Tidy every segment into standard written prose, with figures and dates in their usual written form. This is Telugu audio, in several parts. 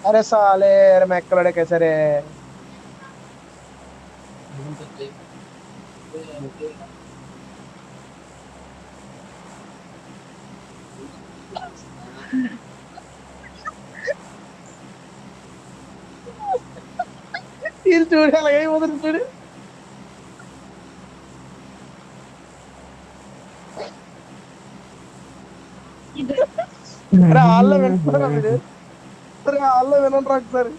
अरे साले अरे मैकलड़े कैसे रे। तीर चूड़िया लगाई उधर चूड़ी। अरे हाल विना మీరు अरे हाल వినండి ఒకసారి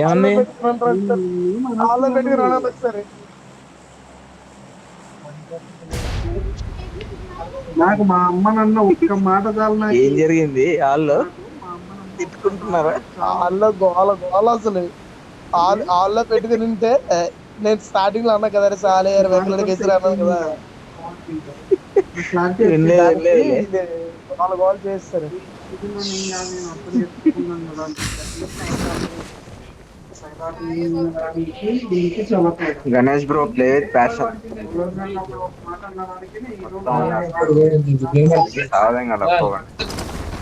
హాల్లో ఏమని పెట్టుకున్నాను ఒకసారి హాల్లో పెట్టుకున్నాను ఒకసారి నాకు మా అమ్మ నన్న ఒక్క మాట చాలు నాకు. ఏం జరిగింది వాళ్ళు నాకు మా అమ్మ నన్న ఒక్క తిట్టుకుంటున్నారా? మాట చాలు. హాల్లో గోల గోల అసలు హాల్లో పెట్టుకుని ఉంటే నేను స్టార్టింగ్ లో అన్నా కదా అరే సాలే వెంకలకి ఎదురు అన్నాను కదా క్లారిటీ వచ్చింది. వినలేదు దానికి వినలేదులే. ఇది గోల గోల చేస్తారు. ఇది నేను అప్పుడు చెప్పుకున్నాను కదా దీనికి చాలా తేడా. Ganesh bro play with passion. ఎవరికన్నా ఒక మాట అన్నదానికి నేను సాధం కదా ఒప్పుకోండి.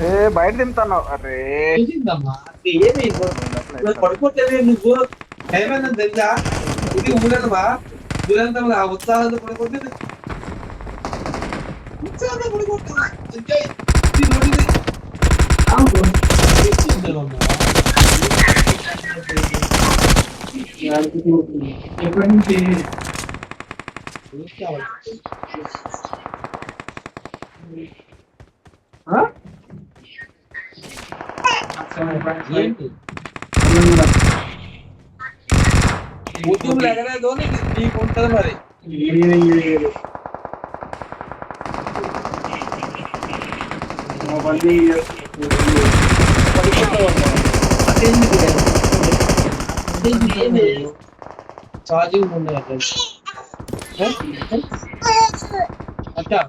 ఏ బయట తింటాను. అరే పడుకోవట్లేదు నువ్వు ఏమైనా తెలుసా ఇది ఊరనవా దురంతం ఆ ఉత్సాహంతో పడుకుంటే ఉత్సాహంతో పడుకుంటున్నా ఎప్పటి నుంచి ఏంటి ఉద్యమం ఎగలేదు నీకు ఉంటది మరి ఛార్జింగ్ ఉండే అచ్చా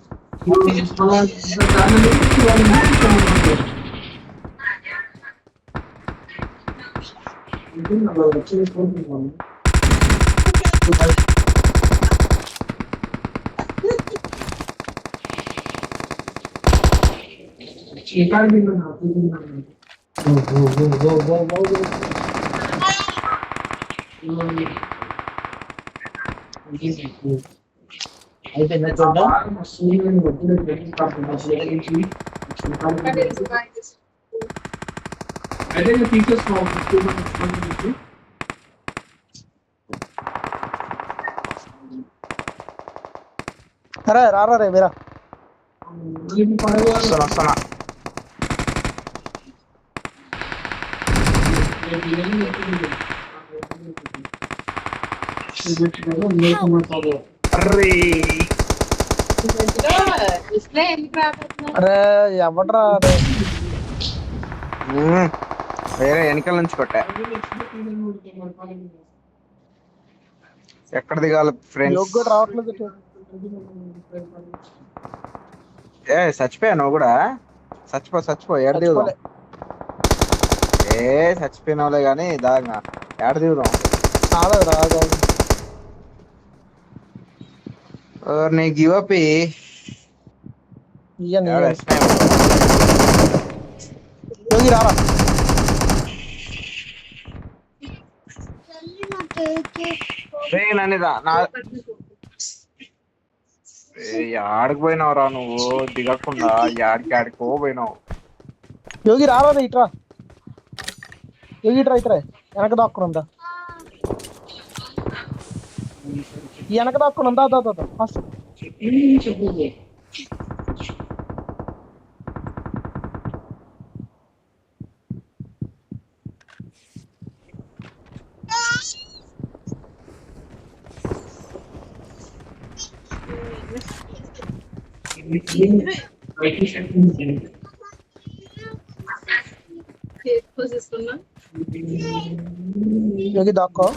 అయితే అయితే తీసేసుకోవాలి. అరే రారా రే మీరా వస్తున్నా. అరే అరే ఎవడ్రా అరే వేరే వెనకాల నుంచి కొట్టా. ఎక్కడ దిగాలి ఫ్రెండ్స్? యోగ్ కూడా రావట్లేదు ఏ చచ్చిపోయా నువ్వు కూడా? చచ్చిపో ఏడ దిగుదాం? ఏ చచ్చిపోయినావులే గాని దాగా ఏడ దిగుదాం? రాలేదు రాదు నీ గివ్ అప్ యోగి రారా ఆడికి పోయినావురా నువ్వు దిగకుండా? ఆడికో పోయినావు. యోగి రారా ఇట్రా యోగి ఇట్రా ఇట్రా వెనక దాక్కునుందా వెనక దాక్కునుందా ఫస్ట్ యోగి దాక్కో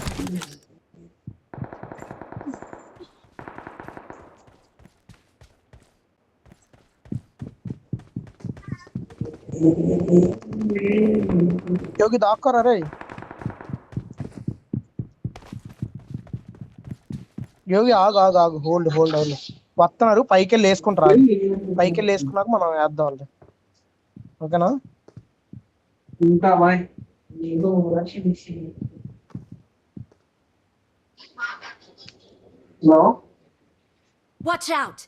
యోగి దాక్కోరా రే యోగి ఆగు హోల్డ్ వస్తున్నారు, పైకి వెళ్ళి వేసుకుంటారు. పైకి వెళ్ళి వేసుకున్నాక మనం వేద్దాం వాళ్ళని. ఓకేనా? ఇంకా బాయ్. హలో. Watch out!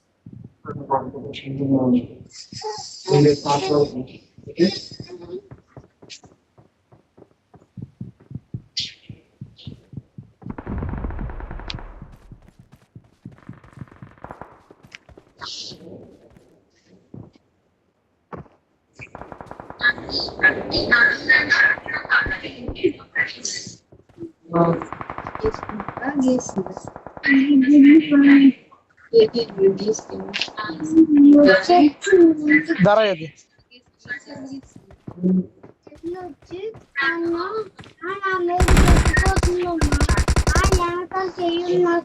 ధర యోగి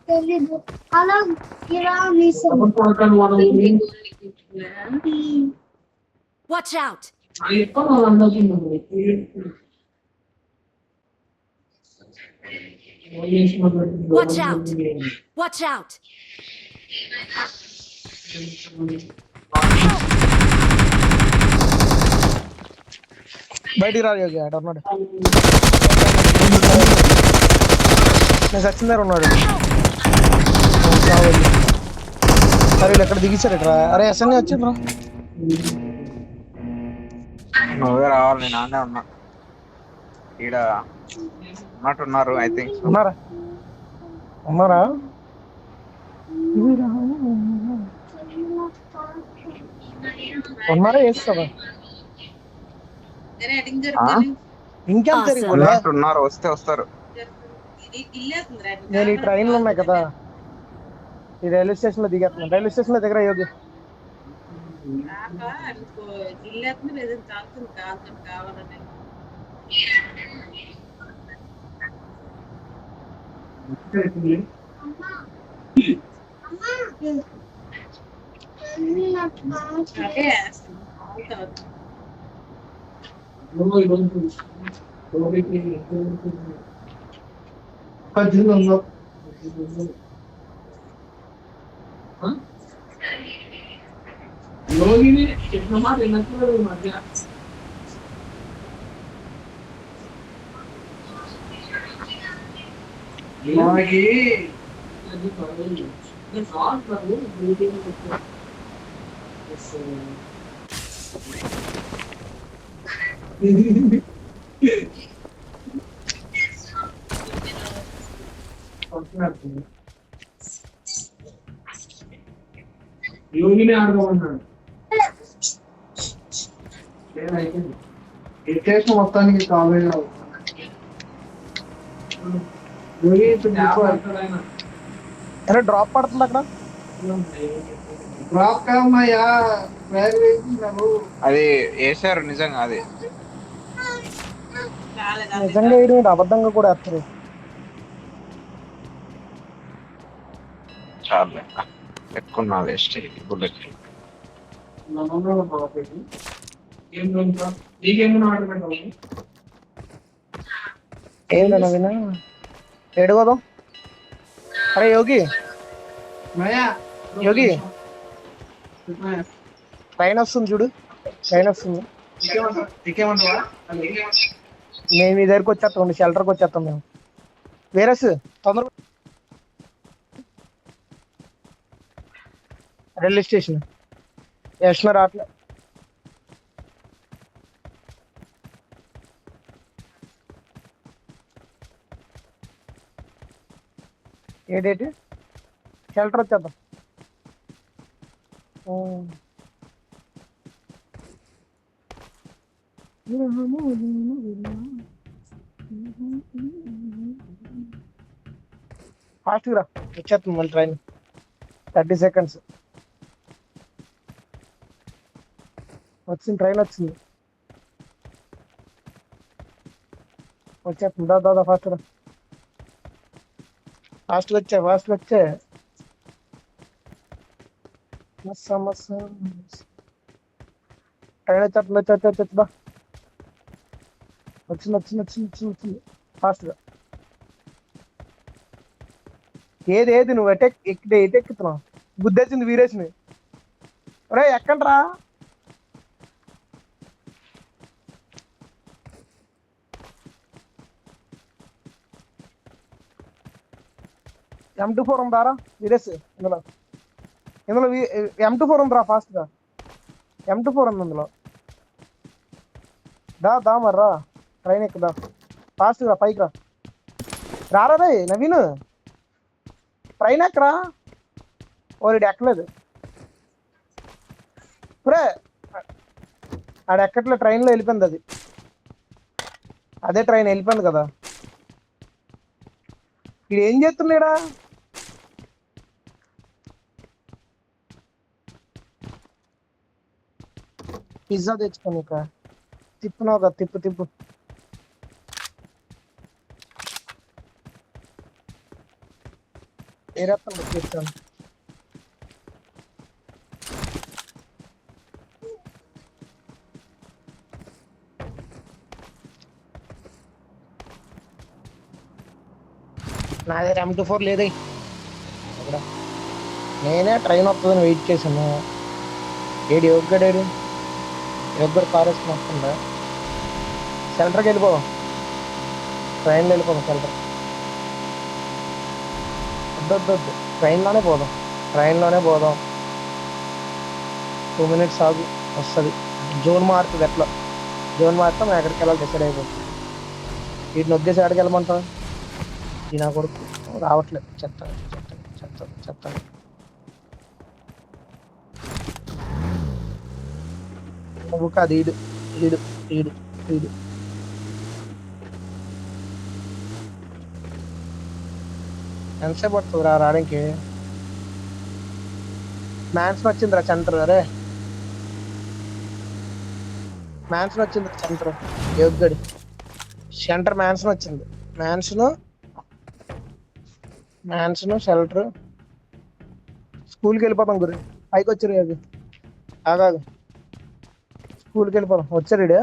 తెలీదు అలా Watch out! Watch out! Watch out! బయటికి రా యోగి. ఆడ ఉన్నాడు, నేను సచిన దగ్గర ఉన్నాడు. సరే వీళ్ళు ఎక్కడ దిగించారు ఇక్కడ. అరే ఎస్ఎన్ఏ వచ్చిండ్రా. నువ్వే రావాలి, నేను ఆనే ఉన్నా. ఈడ ఉన్నట్టున్నారు. ఐ థింక్ ఉన్నారా? ఉన్నారా? ఉన్నారా? వేస్తావా? ఇంకేం జరిగిపోలే. ఉన్నారు, వస్తే వస్తారు. నేను ఈ ట్రైన్లో ఉన్నాయి కదా, ఈ రైల్వే స్టేషన్ లో దిగేస్తున్నాను. రైల్వే స్టేషన్ లో దగ్గర యోగి. యోగిని చెప్పిన మాట విన్నట్లేదు ఈ మధ్య. యోగిని ఆడుకోమన్నాడు. ఎడ్యుకేషన్ మొత్తానికి కాలేజ్ అరే డ్రాప్ పడుతుంది అక్కడ. డ్రాప్ కాదమ్మయ్యా, బ్యాగ్ వేసినారు. అది వేసారు నిజంగా. అది నిజంగా వేయడం, అబద్ధంగా కూడా వేస్తారు. చాలా ఎక్కువ వేస్ట్ బుల్లెట్. ఏంటి నవీన ఏడుకోదాం? అరే యోగి, యోగి ట్రైన్ వస్తుంది చూడు, ట్రైన్ వస్తుంది. మేము మీ దగ్గరికి వచ్చేస్తాం, షెల్టర్కి వచ్చేస్తాం మేము. వేరే తొందరగా రైల్వే స్టేషన్ వేస్తున్నారు అట్లా. ఏ డేట్? షెల్టర్ వచ్చేద్దాం. ఫాస్ట్గా రా, వచ్చేస్తుంది మళ్ళీ ట్రైన్. 30 seconds వచ్చింది, ట్రైన్ వచ్చింది, వచ్చేస్తుంది. దాదా ఫాస్ట్ రా, ఫాస్ట్గా వచ్చా, ఫాస్ట్గా వచ్చా. ట్రైన్ వచ్చేస్తుంది, వచ్చేస్తుందా? వచ్చింది వచ్చింది వచ్చింది వచ్చింది వచ్చింది ఫాస్ట్గా. ఏది నువ్వు ఎటు ఎక్కుతున్నావు? గుద్దేసింది వీరేష్ని. ఒరే ఎక్కండ్రా. M24 ఉందారా వీరేష్? ఇందులో M24 ఉందిరా, ఫాస్ట్ గా M24 ఉంది ఇందులో. దా మర్రా, ట్రైన్ ఎక్కుదా, ఫాస్ట్ గా పైకి రారా రే నవీన్, ట్రైన్ ఎక్కరా. ఓడి ఎక్కలేదు రే, ఆడ ఎక్కట్లే, ట్రైన్లో వెళ్ళిపోయింది అది. అదే ట్రైన్ వెళ్ళిపోయింది కదా. ఇది ఏం చేస్తున్నాడా? పిజ్జా తెచ్చుకోని తిప్పునావు కదా, తిప్పు. ఏ రత్నం తెచ్చాను. నా దగ్గర M24 లేదే. నేనే ట్రైన్ వస్తుందని వెయిట్ చేశాను. ఏడు యోగ్గడేడు కార్ వేసుకుని వస్తుందా? సెంటర్కి వెళ్ళిపోదాం, ట్రైన్లో వెళ్ళిపోదాం. సెంటర్ వద్దు, ట్రైన్లోనే పోదాం. 2 minutes ఆగు, వస్తుంది. జోన్ మారుతుంది, ఎట్లా జోన్ మారితే మేము ఎక్కడికి వెళ్ళాలి డిసైడ్ అయిపోతుంది. వీటిని వద్దేసి ఎక్కడికి వెళ్ళమంటాం? ఈ నా కొడుకు రావట్లేదు. చెత్త. నువ్వు కాదు, ఈడు. ఎంతసేపు పడుతుంది రావడానికి? మ్యాన్షన్ వచ్చిందిరా సెంటర్. అరే మ్యాన్షన్ వచ్చింది సెంటర్. యోగ్గడి సెంటర్ మ్యాన్షన్ వచ్చింది. Mansion shelter. స్కూల్కి వెళ్ళిపోతాం గురి. పైకి వచ్చారు యోగి. ఆగాగు, స్కూల్కి వెళ్ళిపోదాం. వచ్చారు ఇడు.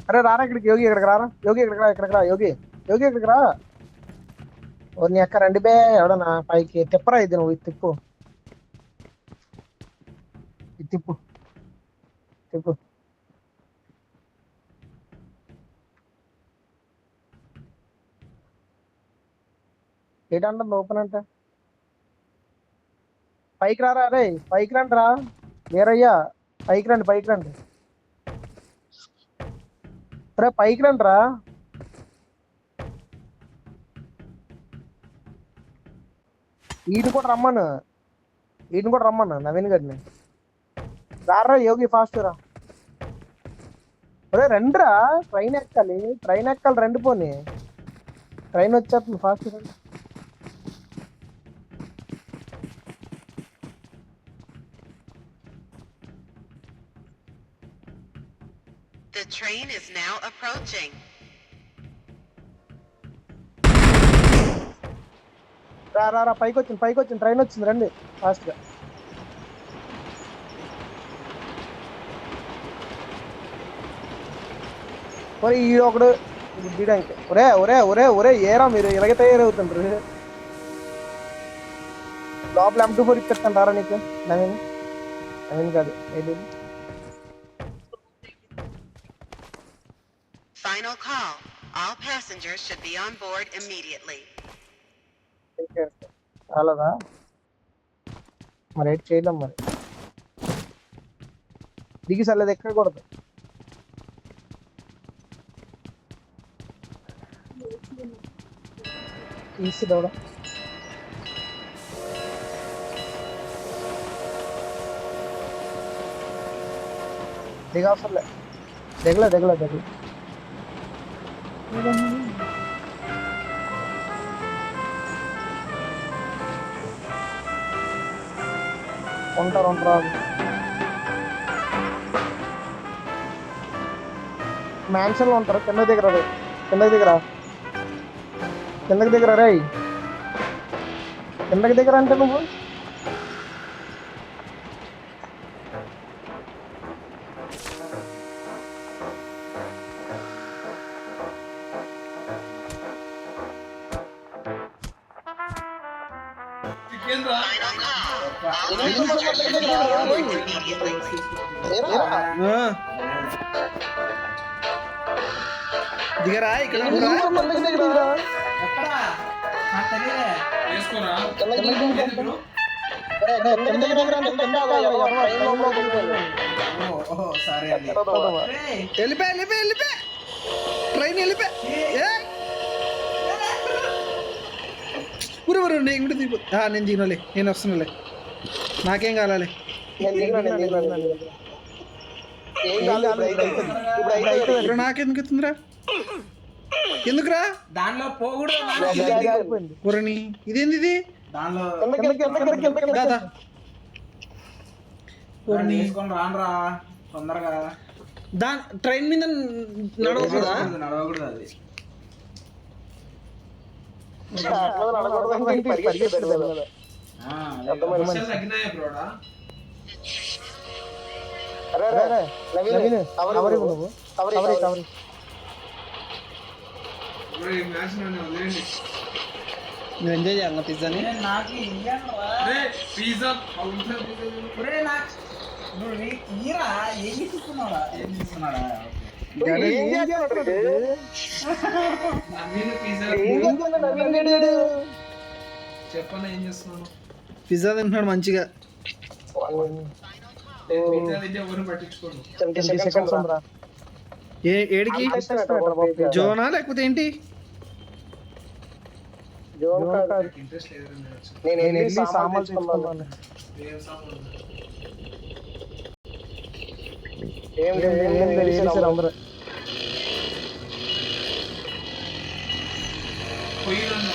అరే రారా ఇక్కడికి. యోగి ఇక్కడికి రారా. యోగి ఇక్కడికి రా. నీ అక్క రండి బే. ఎవడన్నా పైకి తిప్పరా. ఇది నువ్వు తిప్పు. ఏంటంటుంది ఓపెన్ అంటే? పైకి రారా. అరే పైకి రండి రా వీరయ్యా, పైకి రండి. అరే పైకి రండి రా. ఈయన కూడా రమ్మను నవీన్ గారిని. రారా యోగి, ఫాస్ట్ రా. ఒరే రండిరా, ట్రైన్ ఎక్కాలి రండి. పోనీ ట్రైన్ వచ్చేస్తుంది, ఫాస్ట్ రండి. The train is now approaching. రా పైకి వచ్చింది ట్రైన్ వచ్చింది, రండి ఫాస్ట్ గా. ఒరే ఈ ఒకడు తీయడానికి. ఒరే ఏరా మీరు ఇలాగే తయారవుతుండ్రు. లోపల M24 ఇప్పిస్తాను రారా నీకు. నవీన్ కాదు ఏది. Final call. All passengers should be on board immediately. చాలదా మరి, ఏం చేయలేం మరి. దిగి సర్లేదు, ఎక్కకూడదు. తీసి దౌడ. దిగవసరలే, దిగలే. ఉంటారు మ్యాన్షన్ లో ఉంటారు. కిందకి దిగరా రే. కిందకి దిగరా అంటే నువ్వు. దిగరా ఇక్కడ వేసుకోరా సరే వెళ్ళిపో ట్రైన్ వెళ్ళిపో ఊరు నేను కూడా దిగు నేను దిగినలే నేను వస్తున్నాలే నాకేం కావాలి ఇప్పుడు నాకెందుకు ఎత్తుందిరా ఎందుకురా దానిలో పోకూడదు ఊరని ఇదేంది ఇది దానిలో దాదా ఊరని తీసుకొని రానరా తొందరగా ట్రైన్ మీద నడవకూడదా నడవకూడదు అది విషయాలు తగ్గినాయా బ్రోడా బ్రో ఈ మ్యాచ్ నన్ను వదిలేండి నువ్వు ఎంజాయ్ చేయాలి పిజ్జాని నాకు రే పిజ్జా ఈరా ఏం తీసుకున్నాడా నవీన్ పిజ్జా చెప్పన్నా ఏం చేస్తున్నాను పిజ్జా తింటున్నాడు మంచిగా పిజ్జా తింటే ఎవరు పట్టించుకోండి ఏడికి జోనా లేకపోతే ఏంటి ఇంట్రెస్ట్ లేదండి నేను వెళ్ళి సామాన్లు తీసుకున్నాను. ఏం సామాన్ ఏం లేదు అందరూ పోయినన్నా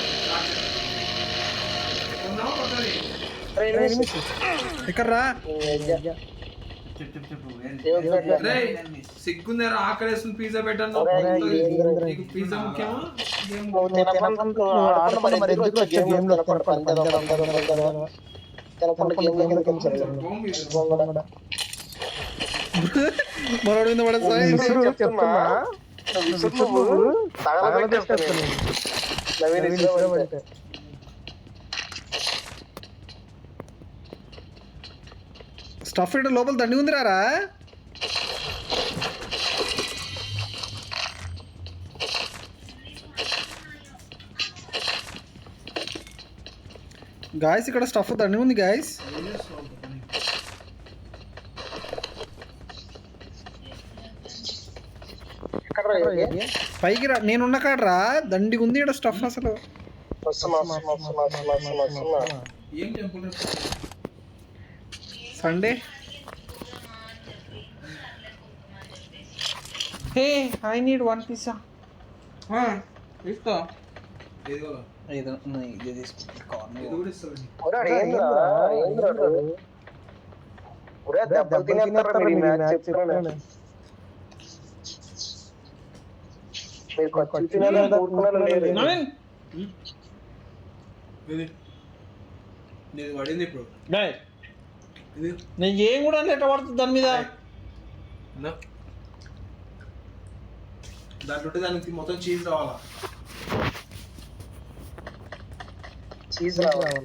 ఉన్నావా కొత్తది ఎక్కడ్రా రే సిగ్గుందేరా ఆకలేస్తుంది పిజ్జా పెట్టాను నీకు పిజ్జా ముఖ్యమా మరి ఎందుకు వచ్చే గేమ్ లో మనోడు మీద పడేస్తా స్టఫ్ ఇటు లోపల దండి ఉందిరారా గాయస్ ఇక్కడ స్టఫ్ దండి ఉంది గాయస్ పైకి రా నేనున్న కాడరా దండిగా ఉంది ఇక్కడ స్టఫ్ అసలు ఏం temple Sunday hey I need one pizza తీసుకో ఏదో ఇది తీసుకో ఇది కూడా ఇస్తానండి ఇది పడింది ఇప్పుడు ఇది నేను ఏం కూడా ఎట్లా పడుతుంది దాని మీద నా దాంట్లో దానికి మొత్తం చీజ్ రావాలా చీజ్ రావాలి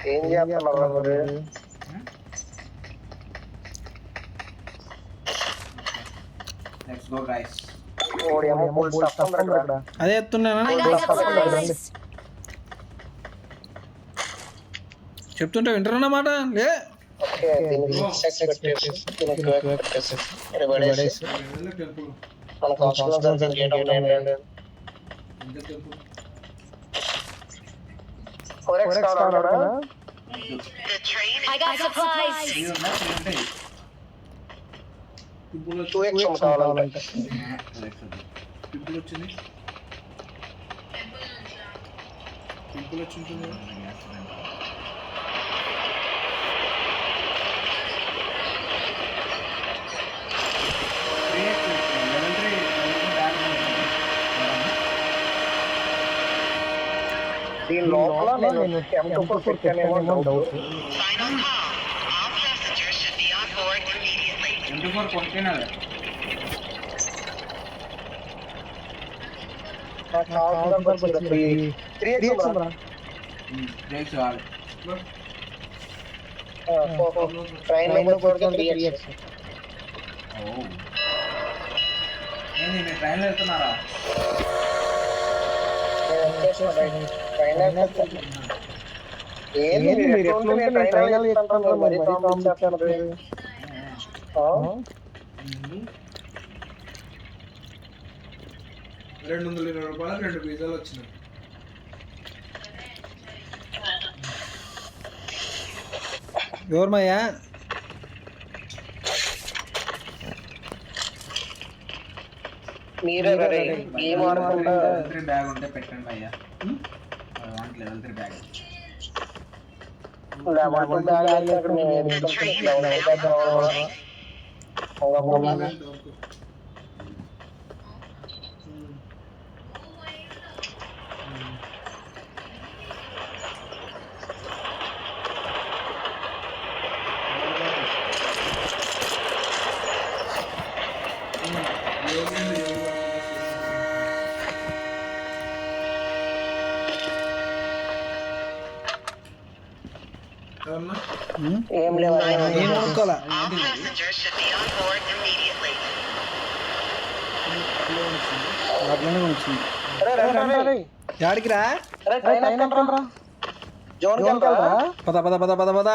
ఏం చేస్తున్నారు లెట్స్ గో గైస్ అదే ఎత్తున్నానా I got supplies. చెప్తుంటే వింటారన్నమాట లే టెంపుల్ ఎంత temple The train I got supplies. Temple temple వచ్చింది టెంపుల్ వచ్చి ఉంటుంది దీని లోపల నేను పెట్టానేమో doubt final call. All passengers should be on board immediately. M24 కొట్టేనాడు త్రీ బ్రేక్స్ కావాలి ట్రైన్ లో కొడితే 3x. ఏంది మీరు ట్రైన్లో వెళ్తున్నారా? ఏంది మీరు ఎట్లా ఉంటే నేను ట్రైన్ లో ఎక్కుతాను, మరి కాంపిటీషన్. 220 రూపాయలు 2 పిజ్జాలు వచ్చినాయి. ఎవరమయ్యా? మీరే గేమ్ ఆడకుండా లెవెల్ 3 బ్యాగ్ ఉంటే పెట్టండి భయ్యా. Want level 3 bag. ఏం లేవు. ఏం కొనుక్కోవాలా? All passengers should be on board immediately. అట్లనే వచ్చింది. యాడికి రా? జోన్ కెళ్ళరా? పద పద పద పద పద.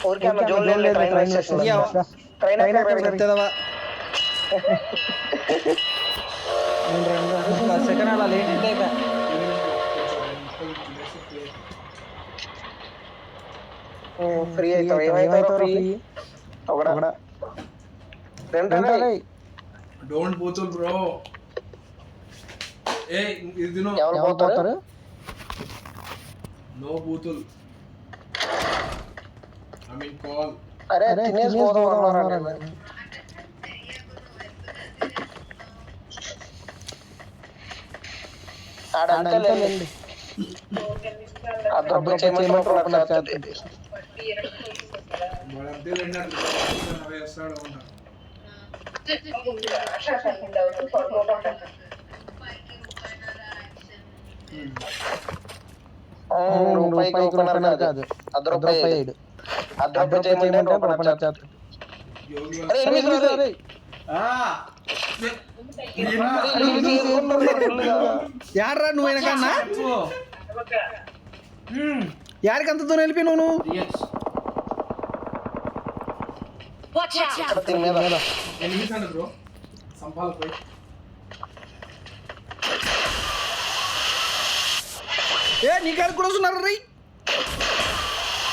ఊరికే అన్న జోన్ లేదు, ట్రైన్ స్టేషన్. ట్రైన్ చెప్తేదవా? సెకండ్ అలా లేట్ అయితే ఫ్రీ అవుతావు. ఏమైతావు ఫ్రీ? ఒకడా డోంట్ బూతుల్ బ్రో. ఏ ఇది నో. ఎవరు పోతారు? నో బూతుల్. I mean call. అరే తినేసి పోదాం అన్నారా? ఆడంతలేండి. అద్దరు చేయమంటున్నారు. వాడంతే లేనట్టు వేస్తాడు ఉంటా. రూపాయికి ఓపెనర్ కాదు, ₹1 అద్దరు చేయమంటే ఓపెనర్ చేస్తాడు. యాడ్రా నువ్వైనా కన్నా యాడికి అంత దూరం వెళ్ళిపోయినావు నువ్వు? Watch out! బ్రో సంపాల పోయి ఏ నీ కాడ కూడా వస్తున్నారు రై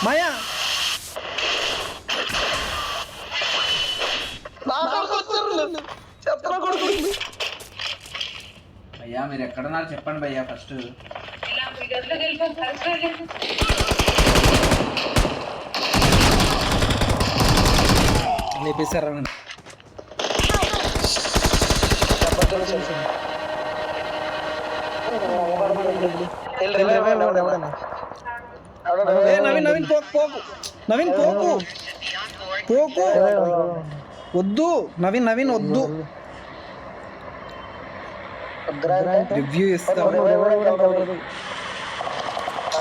మాయా. భయ్యా మీరు ఎక్కడున్నారు చెప్పండి భయ్యా ఫస్ట్. లేపేశారా? నవీన్ నవీన్ పోకు పోకు నవీన్ పోకు పోకు వద్దు నవీన్ నవీన్ వద్దు. రివ్యూ ఇస్తాం.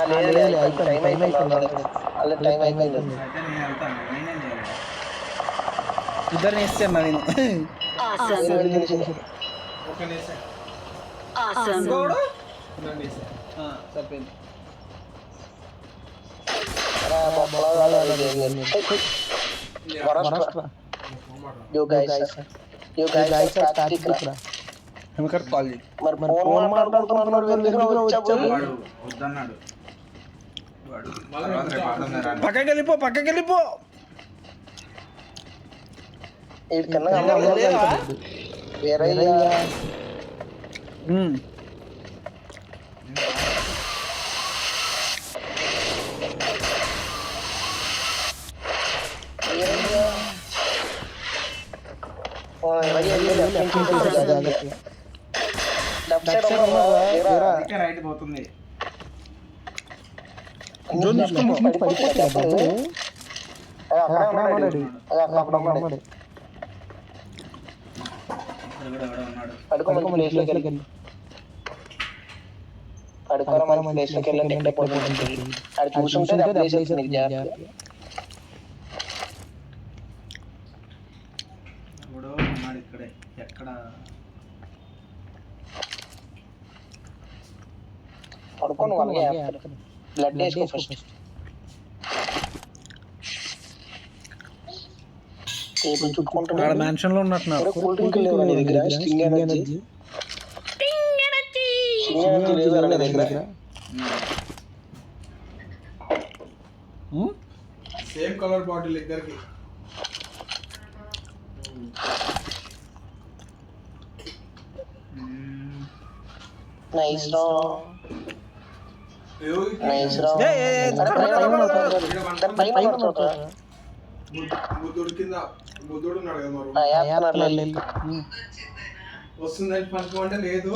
అయితే నేను వెళ్తాను. నేనేం చేయాలి? ఇద్దరిని ఇస్తాను నవీన్. Awesome. సరిపోయింది. కాల్ చేయి. వద్దన్నాడు. పక్కకి వెళ్ళిపో పక్కకి వెళ్ళిపో. రైట్ పోతుంది. అడుకోవాలి అది చూసుంటే డబ్బులు వేసేది నీకు జాగ్రత్తగా. ఎవడో ఉన్నాడు ఇక్కడే ఎక్కడ పడుకోను వాళ్ళకి బ్లడ్ వేసుకో ఫస్ట్. టేబుల్ చుట్టుకుంటున్నాడు. ఆడ మ్యాన్షన్ లో ఉన్నట్టున్నారు. కూల్ డ్రింక్ లేవు నీ దగ్గర? స్టింగ్ ఎనర్జీ లేదు నీ దగ్గర? సేమ్ కలర్ బాటిల్ ఇద్దరికి. నైస్ రా నైస్ రా. బుద్ధుడు కింద బుద్ధుడు ఉన్నాడు కదా మరి. వస్తుందని పనుకోమంటే లేదు,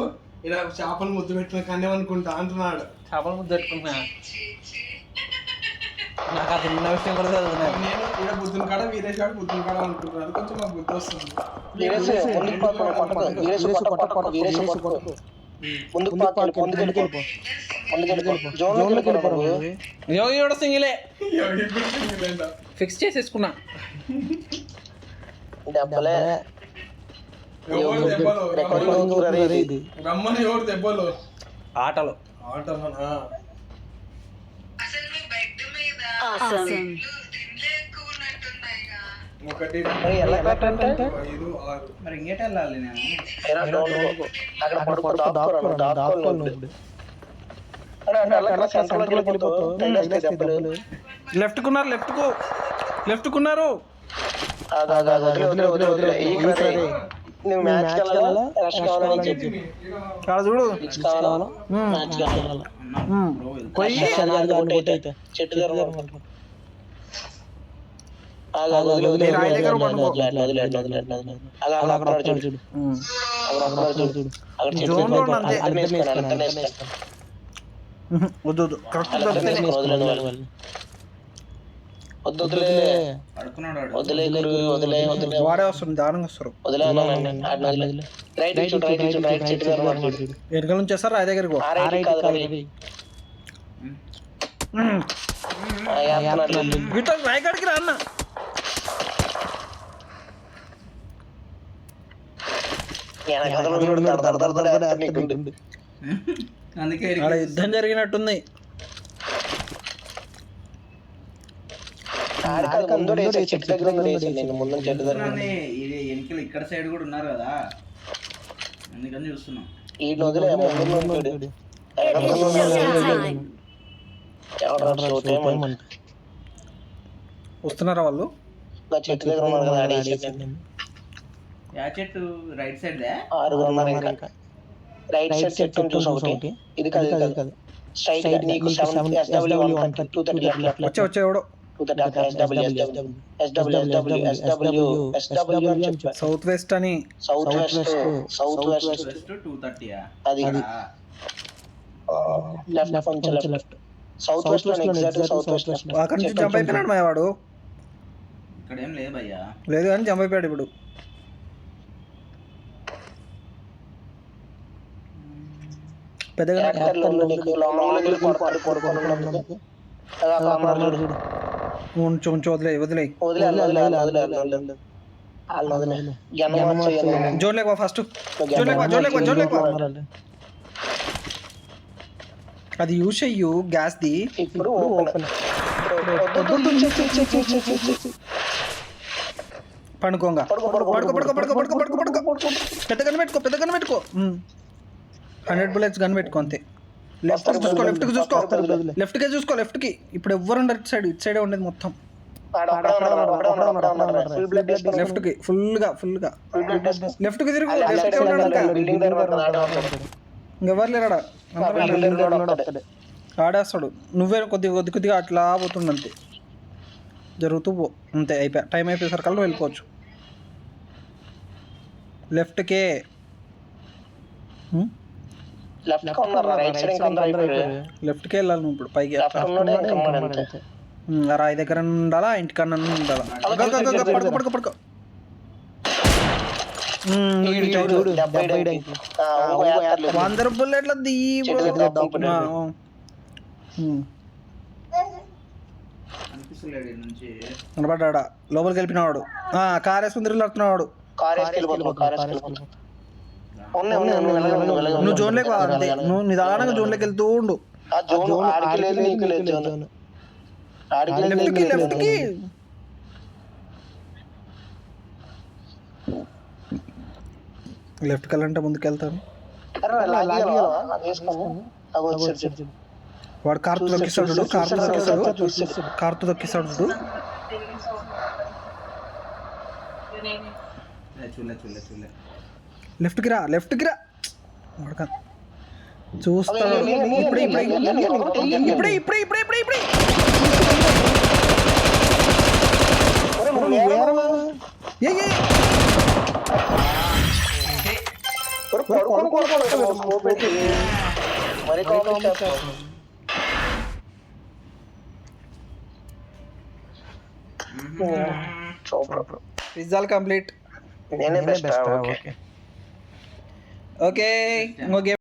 ఇలా చేపలు ముద్దు పెట్టిన కన్నే అనుకుంటా అంటున్నాడు. చేపల ముద్దు పెట్టుకున్నా. నాకు అది చిన్న విషయం కూడా చదువుతున్నాను. నేను ఇక్కడ బుద్ధుని కాడ వీరేష్ కాడ బుద్ధుని కాడ అనుకుంటున్నాను. కొంచెం నాకు బుద్ధి వస్తుంది. సింగిలే ఫిక్స్ చేసేసుకున్నా. రమ్మని ఎవరు దెబ్బలు ఆటలు ఆటలోనా? ఒకటి 5 6 మరి ఇంకేట వెళ్ళాలి నేను. లెఫ్ట్ కున్నారు లెఫ్ట్ కున్నారు. చూడు వాడే వస్తుంది, దారుణంగా వస్తారు. వెనకాల నుంచి వస్తారు రాయి దగ్గరికి. రాయి కాడికి రా అన్న. అలా యుద్ధం జరిగినట్టుంది. ఎన్నికలు ఇక్కడ సైడ్ కూడా ఉన్నారు కదా, అందుకని చూస్తున్నాం. వస్తున్నారా వాళ్ళు? యా చెట్టు రైట్ సైడ్ రైట్ సైడ్ చెట్టు చూసి ఒకటి. ఇది కాదు స్ట్రైట్ నీకు వచ్చే ఎవడో సౌత్ వెస్ట్ అని. South west 230. అది లెఫ్ట్ కొంచెం లెఫ్ట్ సౌత్ వెస్ట్ లో ఎగ్జాక్ట్ సౌత్ వెస్ట్ లెఫ్ట్. అక్కడి నుంచి జంప్ అయిపోయినాడు మా వాడు. ఇక్కడ ఏం లేదు భయ్యా, లేదు కానీ జంప్ అయిపోయాడు ఇప్పుడు. పెద్దగా కొంచెం వదిలే జోన్ లేక ఫస్ట్ జోన్ లేక అది యూస్ అయ్యు గ్యాస్ ది. ఇప్పుడు పండుకోంగా పడుకో పెద్ద గన్ పెట్టుకో 100 bullets గన్ పెట్టుకో అంతే. లెఫ్ట్ కి చూసుకో లెఫ్ట్ కి. ఇప్పుడు ఎవ్వరు ఉండరు ఇటు సైడే ఉండేది మొత్తం. లెఫ్ట్ కి ఫుల్ గా లెఫ్ట్ కి తిరుగు. ఇంకెవరు లేరాడా? ఆడేస్తాడు. నువ్వే కొద్దిగా అట్లా పోతుంది అంతే. జరుగుతూ పో అంతే. అయిపోయా టైం అయిపోయేసరికల్లా వెళ్ళిపోవచ్చు. లెఫ్ట్కే లెఫ్ట్కే వెళ్ళాలి నువ్వు ఇప్పుడు పైకి. రాయి దగ్గర ఉండాలా ఇంటికన్నా ఉండాలా? పడుకో 100 bullets కనిపిస్తలేడు ఈడ నుంచి. కనబడ్డా లోపలికి వెళ్ళిపోయినవాడు కార్ వేసుకుని తిరుగుతున్నాడు. నువ్వు జోన్లోకి వా అంతే, నువ్వు నిదానంగా జోన్లోకి వెళ్తూ ఉండు. లెఫ్ట్కి లెఫ్ట్కి లెఫ్ట్కి వెళ్ళంటే ముందుకు వెళ్తాను. వాడు కార్తో దొక్కిస్తాడు చూడు, కార్తో దొక్కిస్తాడు చూడు. చూడలే లెఫ్ట్కి రా వాడక చూస్తాడు. ఇప్పుడే పిజ్జాలు కంప్లీట్. ఓకే ఇంకో గేమ్